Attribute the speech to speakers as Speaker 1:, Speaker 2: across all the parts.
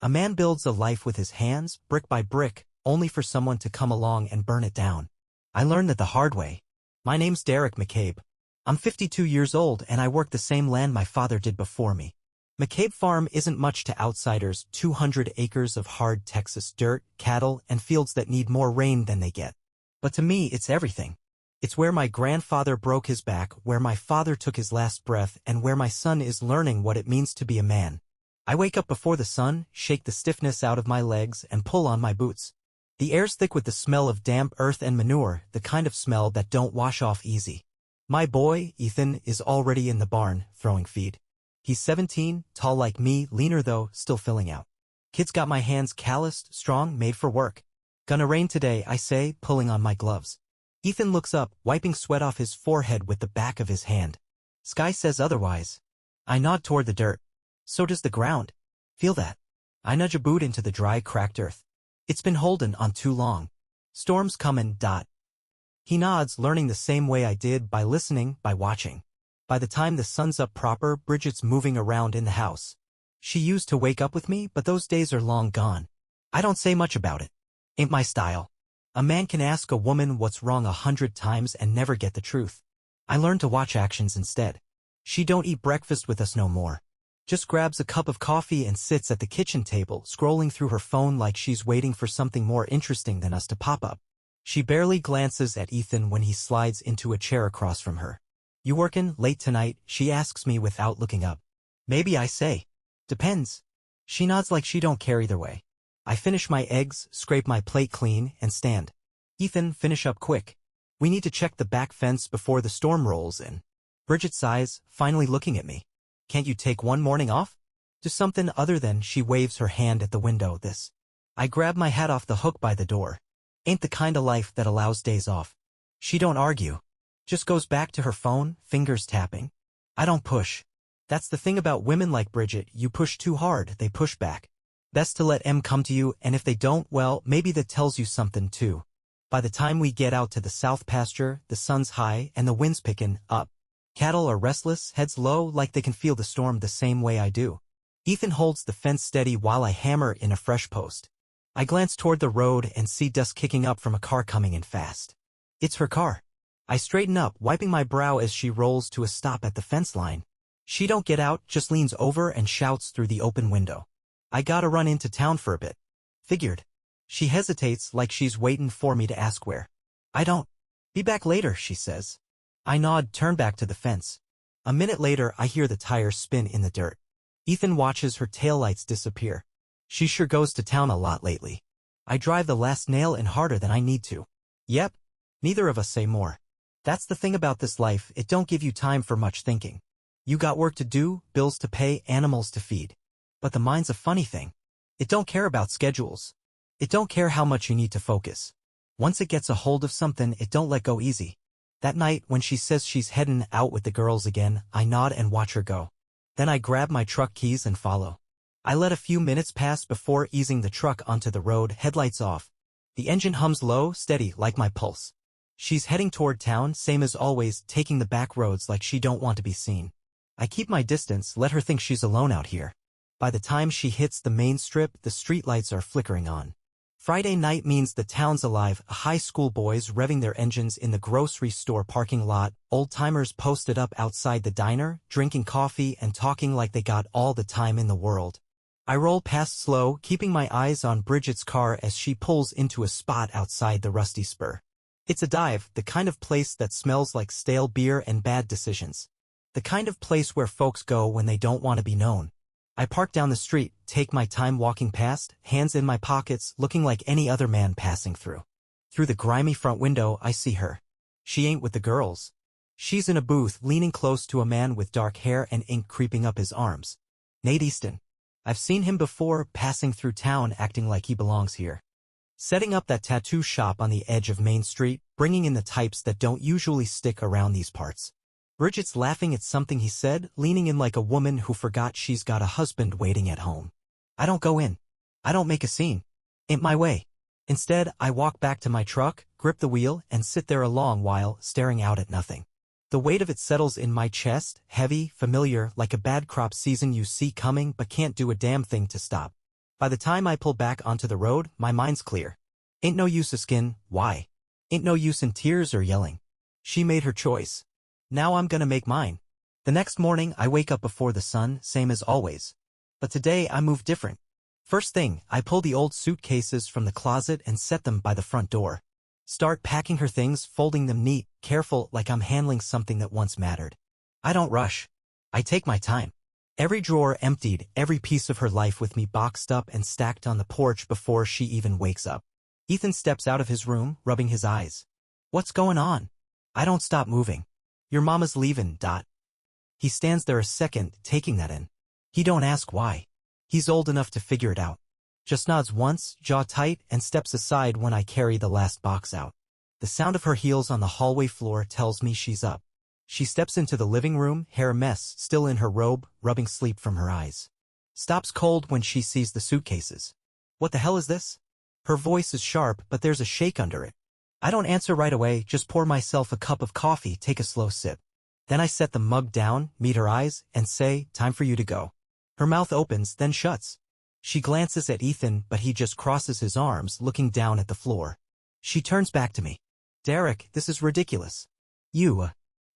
Speaker 1: A man builds a life with his hands, brick by brick, only for someone to come along and burn it down. I learned that the hard way. My name's Derek McCabe. I'm 52 years old and I work the same land my father did before me. McCabe Farm isn't much to outsiders, 200 acres of hard Texas dirt, cattle, and fields that need more rain than they get. But to me, it's everything. It's where my grandfather broke his back, where my father took his last breath, and where my son is learning what it means to be a man. I wake up before the sun, shake the stiffness out of my legs, and pull on my boots. The air's thick with the smell of damp earth and manure, the kind of smell that don't wash off easy. My boy, Ethan, is already in the barn, throwing feed. He's 17, tall like me, leaner though, still filling out. Kid's got my hands calloused, strong, made for work. Gonna rain today, I say, pulling on my gloves. Ethan looks up, wiping sweat off his forehead with the back of his hand. Sky says otherwise. I nod toward the dirt. So does the ground. Feel that? I nudge a boot into the dry, cracked earth. It's been holding on too long. Storm's comin'. He nods, learning the same way I did, by listening, by watching. By the time the sun's up proper, Bridget's moving around in the house. She used to wake up with me, but those days are long gone. I don't say much about it. Ain't my style. A man can ask a woman what's wrong 100 times and never get the truth. I learned to watch actions instead. She don't eat breakfast with us no more. Just grabs a cup of coffee and sits at the kitchen table, scrolling through her phone like she's waiting for something more interesting than us to pop up. She barely glances at Ethan when he slides into a chair across from her. You workin' late tonight? She asks me without looking up. Maybe, I say. Depends. She nods like she don't care either way. I finish my eggs, scrape my plate clean, and stand. Ethan, finish up quick. We need to check the back fence before the storm rolls in. Bridget sighs, finally looking at me. Can't you take one morning off? Do something other than, she waves her hand at the window, this. I grab my hat off the hook by the door. Ain't the kind of life that allows days off. She don't argue. Just goes back to her phone, fingers tapping. I don't push. That's the thing about women like Bridget, you push too hard, they push back. Best to let 'em come to you, and if they don't, well, maybe that tells you something too. By the time we get out to the south pasture, the sun's high and the wind's picking up. Cattle are restless, heads low, like they can feel the storm the same way I do. Ethan holds the fence steady while I hammer in a fresh post. I glance toward the road and see dust kicking up from a car coming in fast. It's her car. I straighten up, wiping my brow as she rolls to a stop at the fence line. She don't get out, just leans over and shouts through the open window. I gotta run into town for a bit. Figured. She hesitates like she's waiting for me to ask where. I don't. Be back later, she says. I nod, turn back to the fence. A minute later, I hear the tires spin in the dirt. Ethan watches her taillights disappear. She sure goes to town a lot lately. I drive the last nail in harder than I need to. Yep. Neither of us say more. That's the thing about this life, it don't give you time for much thinking. You got work to do, bills to pay, animals to feed. But the mind's a funny thing. It don't care about schedules. It don't care how much you need to focus. Once it gets a hold of something, it don't let go easy. That night, when she says she's headin' out with the girls again, I nod and watch her go. Then I grab my truck keys and follow. I let a few minutes pass before easing the truck onto the road, headlights off. The engine hums low, steady, like my pulse. She's heading toward town, same as always, taking the back roads like she don't want to be seen. I keep my distance, let her think she's alone out here. By the time she hits the main strip, the streetlights are flickering on. Friday night means the town's alive, high school boys revving their engines in the grocery store parking lot, old-timers posted up outside the diner, drinking coffee and talking like they got all the time in the world. I roll past slow, keeping my eyes on Bridget's car as she pulls into a spot outside the Rusty Spur. It's a dive, the kind of place that smells like stale beer and bad decisions. The kind of place where folks go when they don't want to be known. I park down the street, take my time walking past, hands in my pockets, looking like any other man passing through. Through the grimy front window, I see her. She ain't with the girls. She's in a booth, leaning close to a man with dark hair and ink creeping up his arms. Nate Easton. I've seen him before, passing through town acting like he belongs here. Setting up that tattoo shop on the edge of Main Street, bringing in the types that don't usually stick around these parts. Bridget's laughing at something he said, leaning in like a woman who forgot she's got a husband waiting at home. I don't go in. I don't make a scene. Ain't my way. Instead, I walk back to my truck, grip the wheel, and sit there a long while, staring out at nothing. The weight of it settles in my chest, heavy, familiar, like a bad crop season you see coming but can't do a damn thing to stop. By the time I pull back onto the road, my mind's clear. Ain't no use of skin, why? Ain't no use in tears or yelling. She made her choice. Now I'm gonna make mine. The next morning, I wake up before the sun, same as always. But today, I move different. First thing, I pull the old suitcases from the closet and set them by the front door. Start packing her things, folding them neat, careful, like I'm handling something that once mattered. I don't rush. I take my time. Every drawer emptied, every piece of her life with me boxed up and stacked on the porch before she even wakes up. Ethan steps out of his room, rubbing his eyes. What's going on? I don't stop moving. Your mama's leaving, Dot. He stands there a second, taking that in. He don't ask why. He's old enough to figure it out. Just nods once, jaw tight, and steps aside when I carry the last box out. The sound of her heels on the hallway floor tells me she's up. She steps into the living room, hair a mess, still in her robe, rubbing sleep from her eyes. Stops cold when she sees the suitcases. What the hell is this? Her voice is sharp, but there's a shake under it. I don't answer right away, just pour myself a cup of coffee, take a slow sip. Then I set the mug down, meet her eyes, and say, time for you to go. Her mouth opens, then shuts. She glances at Ethan, but he just crosses his arms, looking down at the floor. She turns back to me. Derek, this is ridiculous.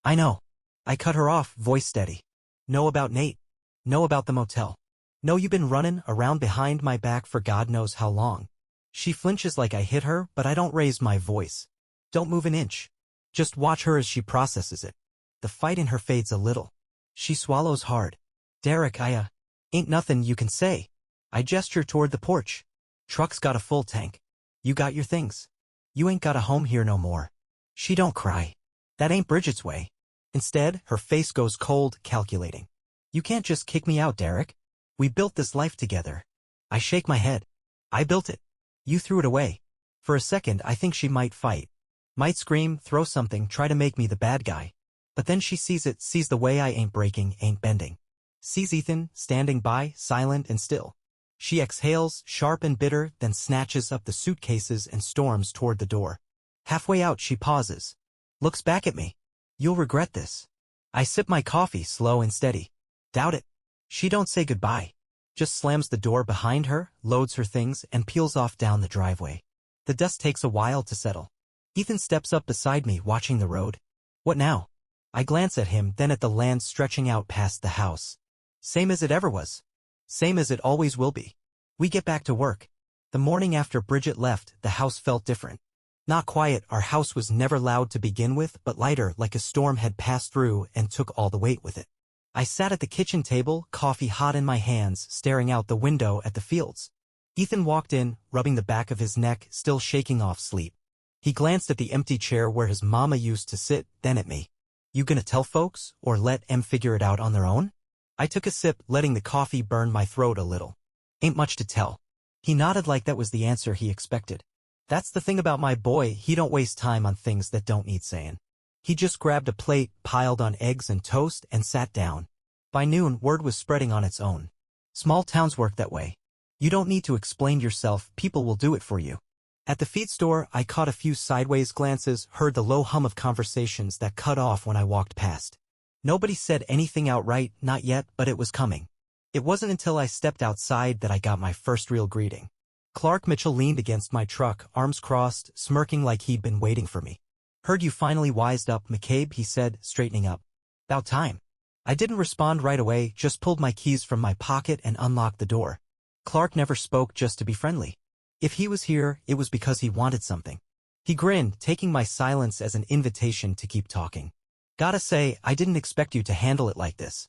Speaker 1: I know. I cut her off, voice steady. Know about Nate. Know about the motel. Know you've been running around behind my back for God knows how long. She flinches like I hit her, but I don't raise my voice. Don't move an inch. Just watch her as she processes it. The fight in her fades a little. She swallows hard. Derek, ain't nothing you can say. I gesture toward the porch. Truck's got a full tank. You got your things. You ain't got a home here no more. She don't cry. That ain't Bridget's way. Instead, her face goes cold, calculating. You can't just kick me out, Derek. We built this life together. I shake my head. I built it. You threw it away. For a second, I think she might fight. Might scream, throw something, try to make me the bad guy. But then she sees it, sees the way I ain't breaking, ain't bending. Sees Ethan, standing by, silent and still. She exhales, sharp and bitter, then snatches up the suitcases and storms toward the door. Halfway out, she pauses. Looks back at me. You'll regret this. I sip my coffee, slow and steady. Doubt it. She don't say goodbye. Just slams the door behind her, loads her things, and peels off down the driveway. The dust takes a while to settle. Ethan steps up beside me, watching the road. What now? I glance at him, then at the land stretching out past the house. Same as it ever was. Same as it always will be. We get back to work. The morning after Bridget left, the house felt different. Not quiet, our house was never loud to begin with, but lighter, like a storm had passed through and took all the weight with it. I sat at the kitchen table, coffee hot in my hands, staring out the window at the fields. Ethan walked in, rubbing the back of his neck, still shaking off sleep. He glanced at the empty chair where his mama used to sit, then at me. You gonna tell folks, or let 'em figure it out on their own? I took a sip, letting the coffee burn my throat a little. Ain't much to tell. He nodded like that was the answer he expected. That's the thing about my boy, he don't waste time on things that don't need saying. He just grabbed a plate, piled on eggs and toast, and sat down. By noon, word was spreading on its own. Small towns work that way. You don't need to explain yourself, people will do it for you. At the feed store, I caught a few sideways glances, heard the low hum of conversations that cut off when I walked past. Nobody said anything outright, not yet, but it was coming. It wasn't until I stepped outside that I got my first real greeting. Clark Mitchell leaned against my truck, arms crossed, smirking like he'd been waiting for me. Heard you finally wised up, McCabe, he said, straightening up. About time. I didn't respond right away, just pulled my keys from my pocket and unlocked the door. Clark never spoke just to be friendly. If he was here, it was because he wanted something. He grinned, taking my silence as an invitation to keep talking. Gotta say, I didn't expect you to handle it like this.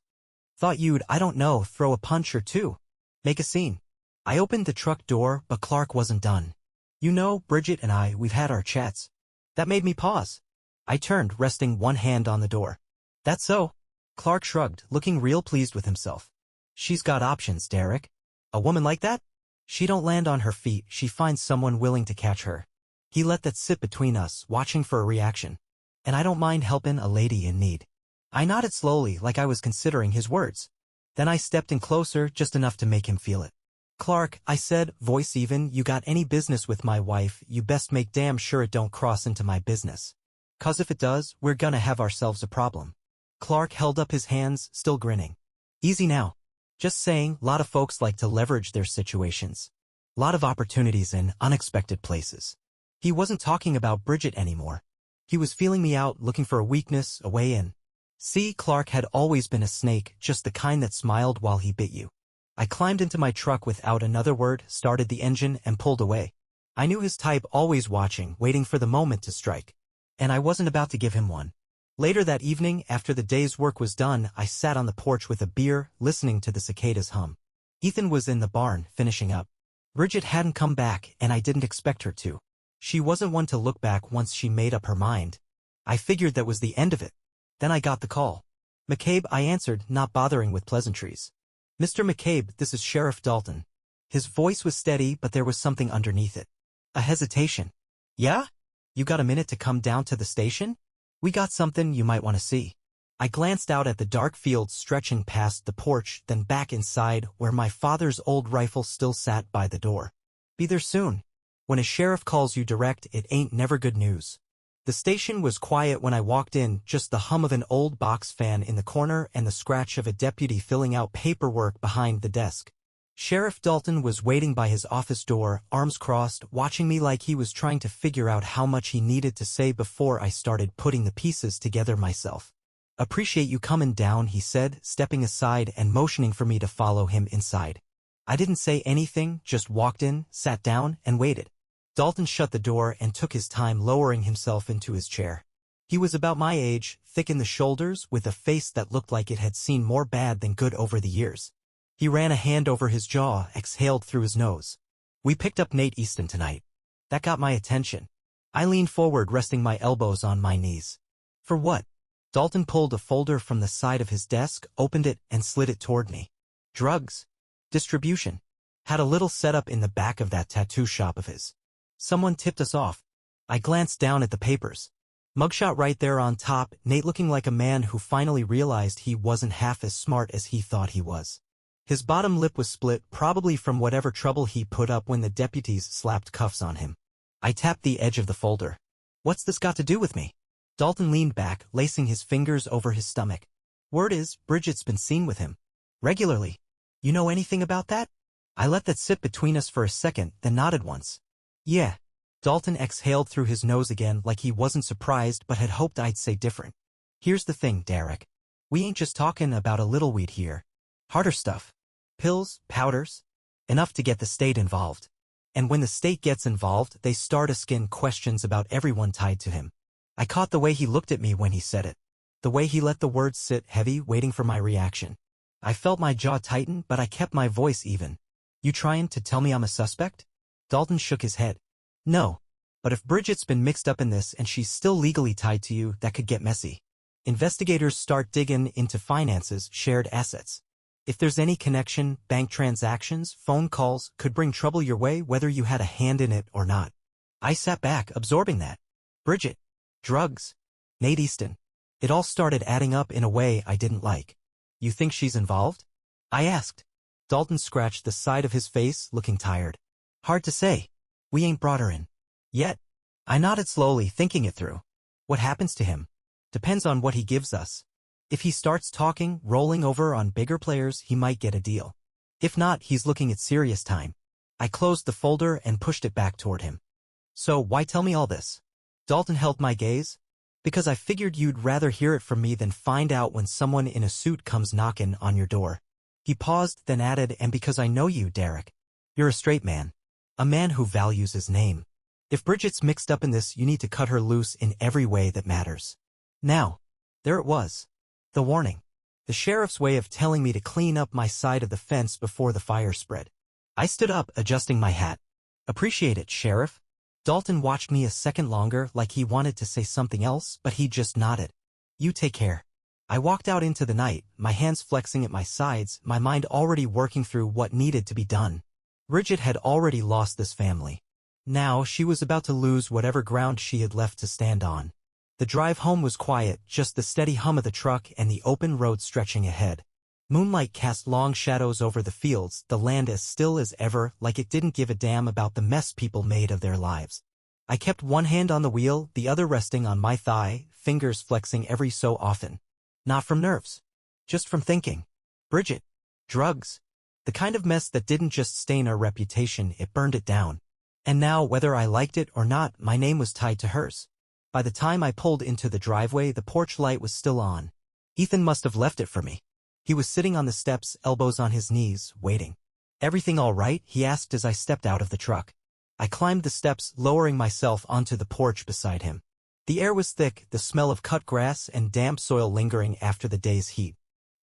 Speaker 1: Thought you'd, I don't know, throw a punch or two. Make a scene. I opened the truck door, but Clark wasn't done. You know, Bridget and I, we've had our chats. That made me pause. I turned, resting one hand on the door. That's so. Clark shrugged, looking real pleased with himself. She's got options, Derek. A woman like that? She don't land on her feet, she finds someone willing to catch her. He let that sit between us, watching for a reaction. And I don't mind helping a lady in need. I nodded slowly, like I was considering his words. Then I stepped in closer, just enough to make him feel it. Clark, I said, voice even, you got any business with my wife, you best make damn sure it don't cross into my business. 'Cause if it does, we're gonna have ourselves a problem. Clark held up his hands, still grinning. Easy now. Just saying, lot of folks like to leverage their situations. Lot of opportunities in unexpected places. He wasn't talking about Bridget anymore. He was feeling me out, looking for a weakness, a way in. See, Clark had always been a snake, just the kind that smiled while he bit you. I climbed into my truck without another word, started the engine, and pulled away. I knew his type, always watching, waiting for the moment to strike. And I wasn't about to give him one. Later that evening, after the day's work was done, I sat on the porch with a beer, listening to the cicadas hum. Ethan was in the barn, finishing up. Bridget hadn't come back, and I didn't expect her to. She wasn't one to look back once she made up her mind. I figured that was the end of it. Then I got the call. "McCabe," I answered, not bothering with pleasantries. "Mr. McCabe, this is Sheriff Dalton." His voice was steady, but there was something underneath it. A hesitation. "Yeah? You got a minute to come down to the station? We got something you might want to see." I glanced out at the dark fields stretching past the porch, then back inside, where my father's old rifle still sat by the door. "Be there soon." When a sheriff calls you direct, it ain't never good news. The station was quiet when I walked in, just the hum of an old box fan in the corner and the scratch of a deputy filling out paperwork behind the desk. Sheriff Dalton was waiting by his office door, arms crossed, watching me like he was trying to figure out how much he needed to say before I started putting the pieces together myself. "Appreciate you coming down," he said, stepping aside and motioning for me to follow him inside. I didn't say anything, just walked in, sat down, and waited. Dalton shut the door and took his time lowering himself into his chair. He was about my age, thick in the shoulders, with a face that looked like it had seen more bad than good over the years. He ran a hand over his jaw, exhaled through his nose. "We picked up Nate Easton tonight." That got my attention. I leaned forward, resting my elbows on my knees. "For what?" Dalton pulled a folder from the side of his desk, opened it, and slid it toward me. "Drugs. Distribution. Had a little setup in the back of that tattoo shop of his. Someone tipped us off." I glanced down at the papers. Mugshot right there on top, Nate looking like a man who finally realized he wasn't half as smart as he thought he was. His bottom lip was split, probably from whatever trouble he put up when the deputies slapped cuffs on him. I tapped the edge of the folder. "What's this got to do with me?" Dalton leaned back, lacing his fingers over his stomach. "Word is, Bridget's been seen with him. Regularly. You know anything about that?" I let that sit between us for a second, then nodded once. "Yeah." Dalton exhaled through his nose again like he wasn't surprised but had hoped I'd say different. "Here's the thing, Derek. We ain't just talking about a little weed here. Harder stuff. Pills, powders. Enough to get the state involved. And when the state gets involved, they start asking questions about everyone tied to him." I caught the way he looked at me when he said it. The way he let the words sit heavy, waiting for my reaction. I felt my jaw tighten, but I kept my voice even. "You trying to tell me I'm a suspect?" Dalton shook his head. "No. But if Bridget's been mixed up in this and she's still legally tied to you, that could get messy. Investigators start digging into finances, shared assets. If there's any connection, bank transactions, phone calls, could bring trouble your way whether you had a hand in it or not." I sat back, absorbing that. Bridget. Drugs. Nate Easton. It all started adding up in a way I didn't like. "You think she's involved?" I asked. Dalton scratched the side of his face, looking tired. "Hard to say. We ain't brought her in. Yet." I nodded slowly, thinking it through. What happens to him? Depends on what he gives us. If he starts talking, rolling over on bigger players, he might get a deal. If not, he's looking at serious time. I closed the folder and pushed it back toward him. "So why tell me all this?" Dalton held my gaze. "Because I figured you'd rather hear it from me than find out when someone in a suit comes knocking on your door." He paused, then added, "And because I know you, Derek. You're a straight man. A man who values his name. If Bridget's mixed up in this, you need to cut her loose in every way that matters." Now, there it was. The warning. The sheriff's way of telling me to clean up my side of the fence before the fire spread. I stood up, adjusting my hat. "Appreciate it, Sheriff." Dalton watched me a second longer, like he wanted to say something else, but he just nodded. "You take care." I walked out into the night, my hands flexing at my sides, my mind already working through what needed to be done. Bridget had already lost this family. Now she was about to lose whatever ground she had left to stand on. The drive home was quiet, just the steady hum of the truck and the open road stretching ahead. Moonlight cast long shadows over the fields, the land as still as ever, like it didn't give a damn about the mess people made of their lives. I kept one hand on the wheel, the other resting on my thigh, fingers flexing every so often. Not from nerves. Just from thinking. Bridget. Drugs. The kind of mess that didn't just stain our reputation, it burned it down. And now, whether I liked it or not, my name was tied to hers. By the time I pulled into the driveway, the porch light was still on. Ethan must have left it for me. He was sitting on the steps, elbows on his knees, waiting. "Everything all right?" he asked as I stepped out of the truck. I climbed the steps, lowering myself onto the porch beside him. The air was thick, the smell of cut grass and damp soil lingering after the day's heat.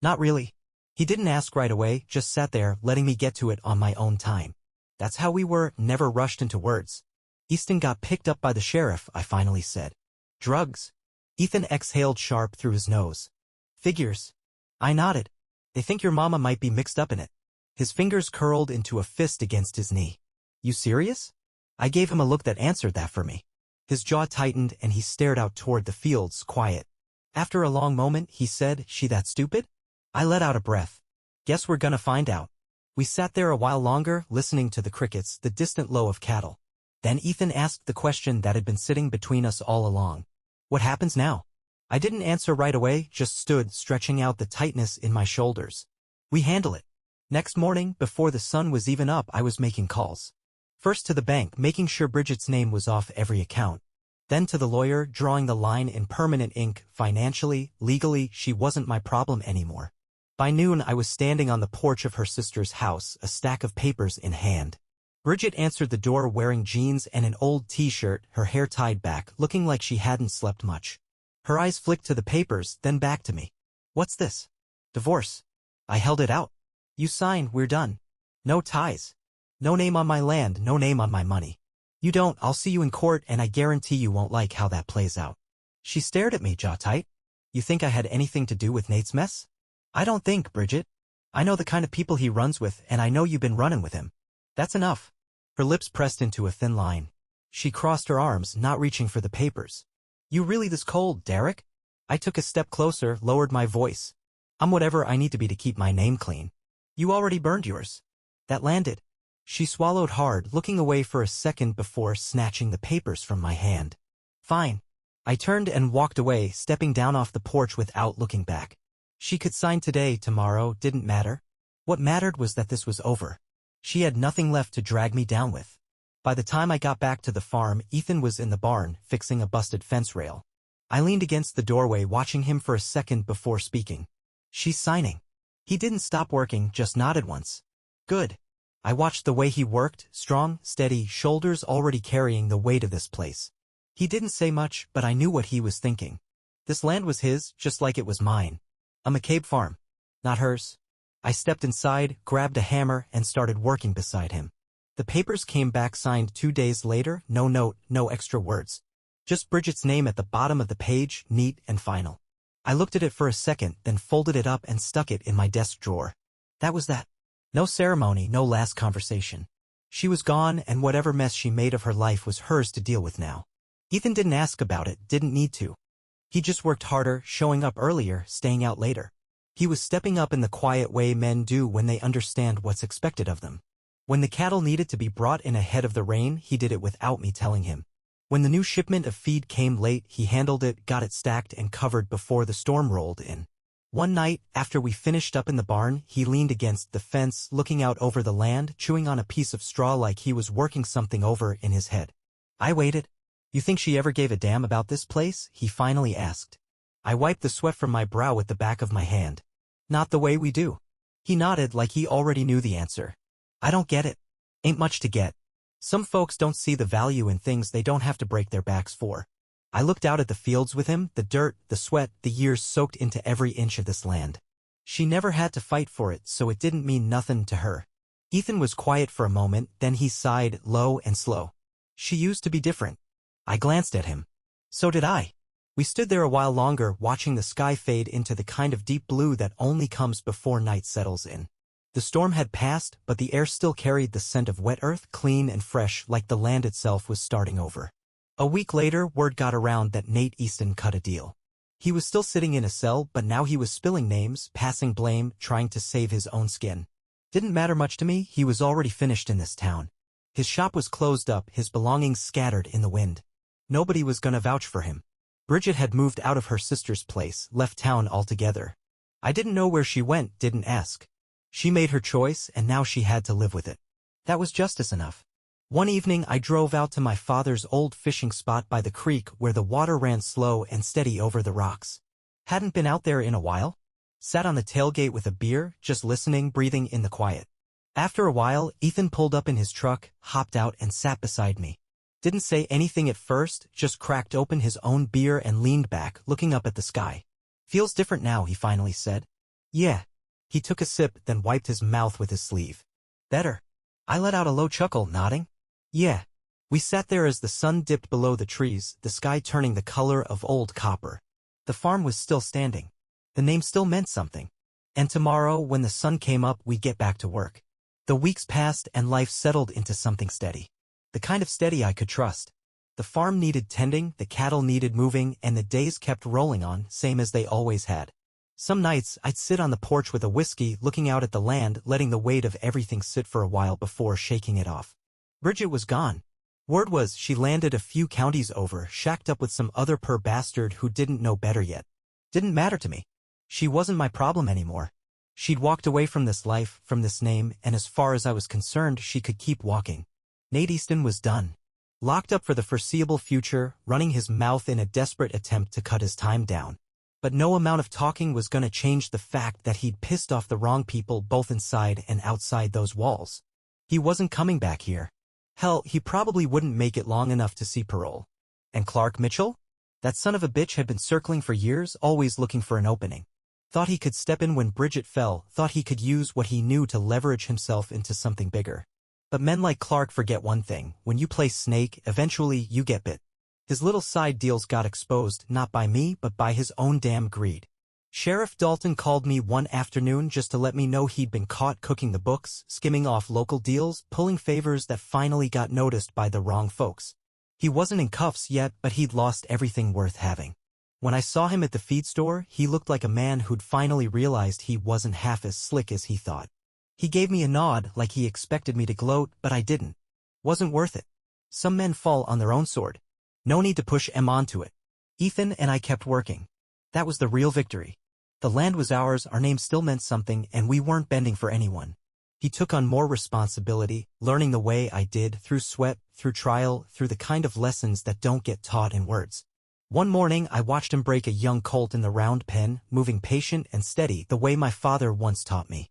Speaker 1: "Not really." He didn't ask right away, just sat there, letting me get to it on my own time. That's how we were, never rushed into words. "Easton got picked up by the sheriff," I finally said. "Drugs?" Ethan exhaled sharp through his nose. "Figures." I nodded. "They think your mama might be mixed up in it." His fingers curled into a fist against his knee. "You serious?" I gave him a look that answered that for me. His jaw tightened and he stared out toward the fields, quiet. After a long moment, he said, "She that stupid?" I let out a breath. "Guess we're gonna find out." We sat there a while longer, listening to the crickets, the distant low of cattle. Then Ethan asked the question that had been sitting between us all along. "What happens now?" I didn't answer right away, just stood, stretching out the tightness in my shoulders. "We handle it." Next morning, before the sun was even up, I was making calls. First to the bank, making sure Bridget's name was off every account. Then to the lawyer, drawing the line in permanent ink. Financially, legally, she wasn't my problem anymore. By noon, I was standing on the porch of her sister's house, a stack of papers in hand. Bridget answered the door wearing jeans and an old t-shirt, her hair tied back, looking like she hadn't slept much. Her eyes flicked to the papers, then back to me. "What's this?" "Divorce." I held it out. "You sign, we're done. No ties. No name on my land, no name on my money. You don't, I'll see you in court and I guarantee you won't like how that plays out." She stared at me, jaw tight. "You think I had anything to do with Nate's mess?" "I don't think, Bridget. I know the kind of people he runs with and I know you've been running with him. That's enough." Her lips pressed into a thin line. She crossed her arms, not reaching for the papers. "You really this cold, Derek?" I took a step closer, lowered my voice. "I'm whatever I need to be to keep my name clean. You already burned yours. That landed." She swallowed hard, looking away for a second before snatching the papers from my hand. "Fine." I turned and walked away, stepping down off the porch without looking back. She could sign today, tomorrow, didn't matter. What mattered was that this was over. She had nothing left to drag me down with. By the time I got back to the farm, Ethan was in the barn, fixing a busted fence rail. I leaned against the doorway, watching him for a second before speaking. "She's signing." He didn't stop working, just nodded once. "Good." I watched the way he worked, strong, steady, shoulders already carrying the weight of this place. He didn't say much, but I knew what he was thinking. This land was his, just like it was mine. A McCabe farm. Not hers. I stepped inside, grabbed a hammer, and started working beside him. The papers came back signed 2 days later, no note, no extra words. Just Bridget's name at the bottom of the page, neat and final. I looked at it for a second, then folded it up and stuck it in my desk drawer. That was that. No ceremony, no last conversation. She was gone, and whatever mess she made of her life was hers to deal with now. Ethan didn't ask about it, didn't need to. He just worked harder, showing up earlier, staying out later. He was stepping up in the quiet way men do when they understand what's expected of them. When the cattle needed to be brought in ahead of the rain, he did it without me telling him. When the new shipment of feed came late, he handled it, got it stacked and covered before the storm rolled in. One night, after we finished up in the barn, he leaned against the fence, looking out over the land, chewing on a piece of straw like he was working something over in his head. I waited. "You think she ever gave a damn about this place?" he finally asked. I wiped the sweat from my brow with the back of my hand. "Not the way we do." He nodded like he already knew the answer. "I don't get it." "Ain't much to get. Some folks don't see the value in things they don't have to break their backs for." I looked out at the fields with him, the dirt, the sweat, the years soaked into every inch of this land. She never had to fight for it, so it didn't mean nothing to her. Ethan was quiet for a moment, then he sighed, low and slow. "She used to be different." I glanced at him. So did I. We stood there a while longer, watching the sky fade into the kind of deep blue that only comes before night settles in. The storm had passed, but the air still carried the scent of wet earth, clean and fresh, like the land itself was starting over. A week later, word got around that Nate Easton cut a deal. He was still sitting in a cell, but now he was spilling names, passing blame, trying to save his own skin. Didn't matter much to me, he was already finished in this town. His shop was closed up, his belongings scattered in the wind. Nobody was gonna vouch for him. Bridget had moved out of her sister's place, left town altogether. I didn't know where she went, didn't ask. She made her choice, and now she had to live with it. That was justice enough. One evening I drove out to my father's old fishing spot by the creek where the water ran slow and steady over the rocks. Hadn't been out there in a while. Sat on the tailgate with a beer, just listening, breathing in the quiet. After a while, Ethan pulled up in his truck, hopped out and sat beside me. Didn't say anything at first, just cracked open his own beer and leaned back, looking up at the sky. "Feels different now," he finally said. "Yeah." He took a sip, then wiped his mouth with his sleeve. "Better." I let out a low chuckle, nodding. "Yeah." We sat there as the sun dipped below the trees, the sky turning the color of old copper. The farm was still standing. The name still meant something. And tomorrow, when the sun came up, we'd get back to work. The weeks passed and life settled into something steady. The kind of steady I could trust. The farm needed tending, the cattle needed moving, and the days kept rolling on, same as they always had. Some nights, I'd sit on the porch with a whiskey, looking out at the land, letting the weight of everything sit for a while before shaking it off. Bridget was gone. Word was she landed a few counties over, shacked up with some other poor bastard who didn't know better yet. Didn't matter to me. She wasn't my problem anymore. She'd walked away from this life, from this name, and as far as I was concerned, she could keep walking. Nate Easton was done. Locked up for the foreseeable future, running his mouth in a desperate attempt to cut his time down. But no amount of talking was going to change the fact that he'd pissed off the wrong people both inside and outside those walls. He wasn't coming back here. Hell, he probably wouldn't make it long enough to see parole. And Clark Mitchell? That son of a bitch had been circling for years, always looking for an opening. Thought he could step in when Bridget fell, thought he could use what he knew to leverage himself into something bigger. But men like Clark forget one thing: when you play snake, eventually you get bit. His little side deals got exposed, not by me, but by his own damn greed. Sheriff Dalton called me one afternoon just to let me know he'd been caught cooking the books, skimming off local deals, pulling favors that finally got noticed by the wrong folks. He wasn't in cuffs yet, but he'd lost everything worth having. When I saw him at the feed store, he looked like a man who'd finally realized he wasn't half as slick as he thought. He gave me a nod like he expected me to gloat, but I didn't. Wasn't worth it. Some men fall on their own sword. No need to push M onto it. Ethan and I kept working. That was the real victory. The land was ours, our name still meant something, and we weren't bending for anyone. He took on more responsibility, learning the way I did, through sweat, through trial, through the kind of lessons that don't get taught in words. One morning, I watched him break a young colt in the round pen, moving patient and steady the way my father once taught me.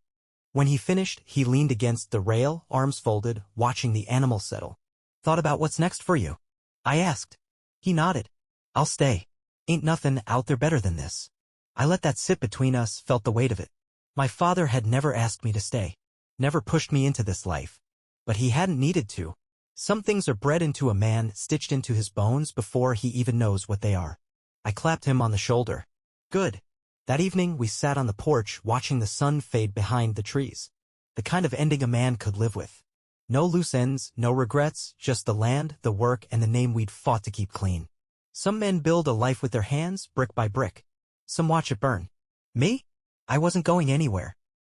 Speaker 1: When he finished, he leaned against the rail, arms folded, watching the animal settle. "Thought about what's next for you?" I asked. He nodded. "I'll stay. Ain't nothing out there better than this." I let that sit between us, felt the weight of it. My father had never asked me to stay. Never pushed me into this life. But he hadn't needed to. Some things are bred into a man, stitched into his bones before he even knows what they are. I clapped him on the shoulder. Good. That evening we sat on the porch watching the sun fade behind the trees. The kind of ending a man could live with. No loose ends, no regrets, just the land, the work, and the name we'd fought to keep clean. Some men build a life with their hands, brick by brick. Some watch it burn. Me? I wasn't going anywhere.